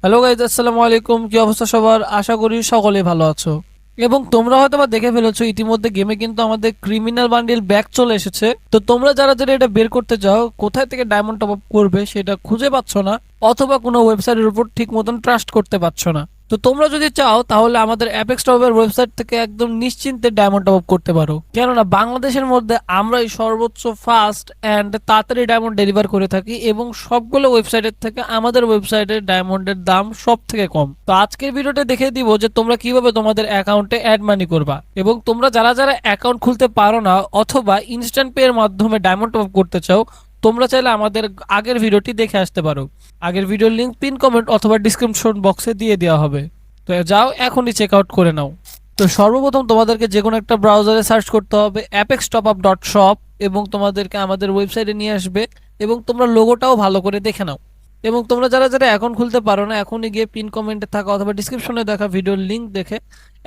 Hello guys, আসসালামু আলাইকুম। কি অবস্থা সবার? আশা করি সকলেই ভালো আছো। এবং তোমরা হয়তো বা দেখে ফেলেছো ইতিমধ্যে গেমে কিন্তু আমাদের ক্রিমিনাল বান্ডিল ব্যাক চলে এসেছে। তো তোমরা যারা যারা এটা বের করতে চাও, কোথায় থেকে ডায়মন্ড টপ আপ করবে সেটা খুঁজে পাচ্ছ না, অথবা কোনো ওয়েবসাইটের উপর ঠিক মতন ট্রাস্ট করতে পারছো না, তো তোমরা যদি চাও তাহলে আমাদের অ্যাপেক্স টপের ওয়েবসাইট থেকে একদম নিশ্চিন্তে ডায়মন্ড টপ আপ করতে পারো। কেননা বাংলাদেশের মধ্যে আমরাই সর্বোচ্চ ফাস্ট অ্যান্ড তাড়াতাড়ি ডায়মন্ড ডেলিভার করে থাকি, এবং সবগুলো ওয়েবসাইটের থেকে আমাদের ওয়েবসাইটের ডায়মন্ডের দাম সব থেকে কম। তো আজকের ভিডিওতে দেখে দিব যে তোমরা কিভাবে তোমাদের অ্যাকাউন্টে অ্যাড মানি করবা, এবং তোমরা যারা যারা অ্যাকাউন্ট খুলতে পারো না অথবা ইনস্ট্যান্ট পে এর মাধ্যমে ডায়মন্ড টপ আপ করতে চাও, তোমরা চাইলে আমাদের আগের ভিডিওটি দেখে আসতে পারো। আগের ভিডিওর লিংক পিন কমেন্ট অথবা ডিসক্রিপশন বক্সে দিয়ে দেওয়া হবে। তো যাও এখনই চেক আউট করে নাও। তো সর্বপ্রথম তোমাদেরকে যে কোনো একটা ব্রাউজারে সার্চ করতে হবে apextopup.shop, এবং তোমাদেরকে আমাদের ওয়েবসাইটে নিয়ে আসবে, এবং তোমরা লোগোটাও ভালো করে দেখে নাও। এবং তোমরা যারা যারা অ্যাকাউন্ট খুলতে পারো না, এখনই গিয়ে পিন কমেন্টে থাকা অথবা ডিসক্রিপশনে দেখা ভিডিওর লিংক দেখে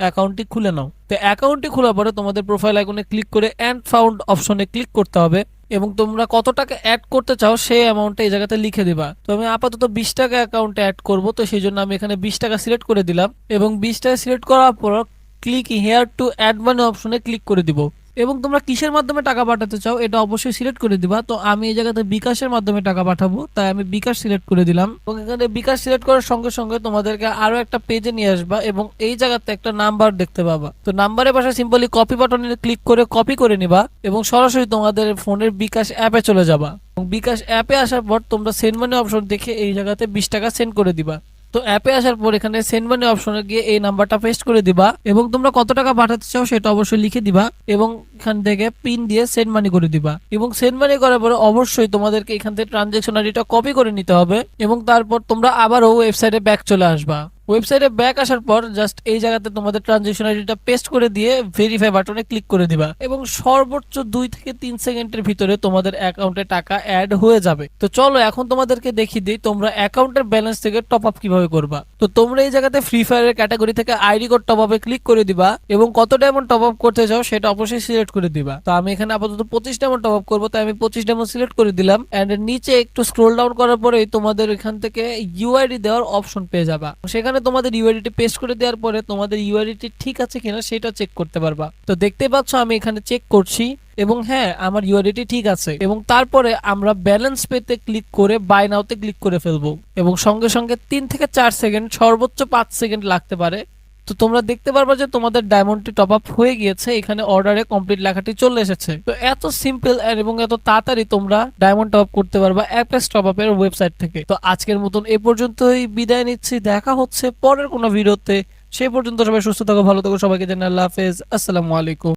অ্যাকাউন্টটি খুলে নাও। তো অ্যাকাউন্টটি খোলার পরে তোমাদের প্রোফাইল আইকনে ক্লিক করে অ্যান্ড ফাউন্ড অপশনে ক্লিক করতে হবে, এবং তোমরা কত টাকা অ্যাড করতে চাও সেই অ্যামাউন্টটা এই জায়গাতে লিখে দিবা। তো আমি আপাতত 20 টাকা অ্যাকাউন্টে অ্যাড করব, তো সেই জন্য আমি এখানে 20 টাকা সিলেক্ট করে দিলাম, এবং 20 টাকা সিলেক্ট করার পর click here to add money অপশনে ক্লিক করে দিব। এবং তোমরা কিসের মাধ্যমে টাকা পাঠাতে চাও এটা অবশ্যই সিলেক্ট করে দিবা। তো আমি এই জায়গাতে বিকাশের মাধ্যমে টাকা পাঠাবো, তাই আমি বিকাশ সিলেক্ট করে দিলাম। এবং এখানে বিকাশ সিলেক্ট করার সঙ্গে সঙ্গে তোমাদেরকে আরো একটা পেজে নিয়ে আসবা, এবং এই জায়গাতে একটা নাম্বার দেখতে পাবা। তো নাম্বারের পাশে সিম্পলি কপি বাটনে ক্লিক করে কপি করে নিবা, এবং সরাসরি তোমাদের ফোনের বিকাশ অ্যাপে চলে যাবা। এবং বিকাশ অ্যাপে আসার পর তোমরা সেন্ড মানি অপশন দেখে এই জায়গাতে 20 টাকা সেন্ড করে দিবা। তো অ্যাপে আসার পর এখানে সেন্ড মানি অপশনে গিয়ে এই নাম্বারটা পেস্ট করে দিবা, এবং তোমরা কত টাকা পাঠাতে চাও সেটা অবশ্যই লিখে দিবা, এবং এখান থেকে পিন দিয়ে সেন্ড মানি করে দিবা। এবং সেন্ড মানি করার পরে অবশ্যই তোমাদেরকে এখান থেকে ট্রানজ্যাকশন আইডিটা কপি করে নিতে হবে, এবং তারপর তোমরা আবারও ওয়েবসাইটে ব্যাক চলে আসবা। ওয়েবসাইটে ব্যাক আসার পর জাস্ট এই জায়গাতে তোমাদের ট্রানজ্যাকশন আইডিটা পেস্ট করে দিয়ে ভেরিফাই বাটনে ক্লিক করে দিবা, এবং সর্বোচ্চ 2 থেকে 3 সেকেন্ডের ভিতরে তোমাদের অ্যাকাউন্টে টাকা অ্যাড হয়ে যাবে। তো চলো এখন তোমাদেরকে দেখিয়ে দিই তোমরা অ্যাকাউন্টের ব্যালেন্স থেকে টপ আপ কিভাবে করবা। তো তোমরা এই জায়গাতে ফ্রি ফায়ারের ক্যাটাগরি থেকে আইডি কোড টপ আপে ক্লিক করে দিবা, এবং কত ডায়মন্ড টপ আপ করতে চাও সেটা অবশ্যই সিলেক্ট করে দিবা। তো আমি এখানে আপাতত 25 ডায়মন্ড টপ আপ করবো, তাই আমি 25 ডায়মন্ড সিলেক্ট করে দিলাম। এন্ড নিচে একটু স্ক্রোল ডাউন করার পরেই তোমাদের এখান থেকে ইউআইডি দেওয়ার অপশন পেয়ে যাবা। সেখানে তোমাদের ইউআইডি পেস্ট করে দেওয়ার পরে তোমাদের ইউআইডি ঠিক আছে কিনা সেটা চেক করতে পারবা। তো দেখতে পাচ্ছ আমি এখানে চেক করছি, এবং হ্যাঁ আমার ইউআইডি ঠিক আছে। এবং তারপরে আমরা ব্যালেন্স পেতে ক্লিক করে বাই নাওতে ক্লিক করে ফেলবো, এবং সঙ্গে সঙ্গে 3 থেকে 4 সেকেন্ড সর্বোচ্চ 5 সেকেন্ড লাগতে পারে। তো তোমরা দেখতে পারবা যে তোমাদের ডায়মন্ডটি টপ আপ হয়ে গিয়েছে, এখানে অর্ডারে কমপ্লিট লেখাটি চলে এসেছে। তো এত সিম্পল এবং এত তাড়াতাড়ি তোমরা ডায়মন্ড টপ আপ করতে পারবা অ্যাপেক্স টপ আপের ওয়েবসাইট থেকে। তো আজকের মতন এ পর্যন্তই বিদায় নিচ্ছি, দেখা হচ্ছে পরের কোনো ভিডিওতে। সেই পর্যন্ত সবাই সুস্থ থাকো, ভালো থাকো, সবাইকে জানাই আল্লাহ হাফেজ, আসসালামু আলাইকুম।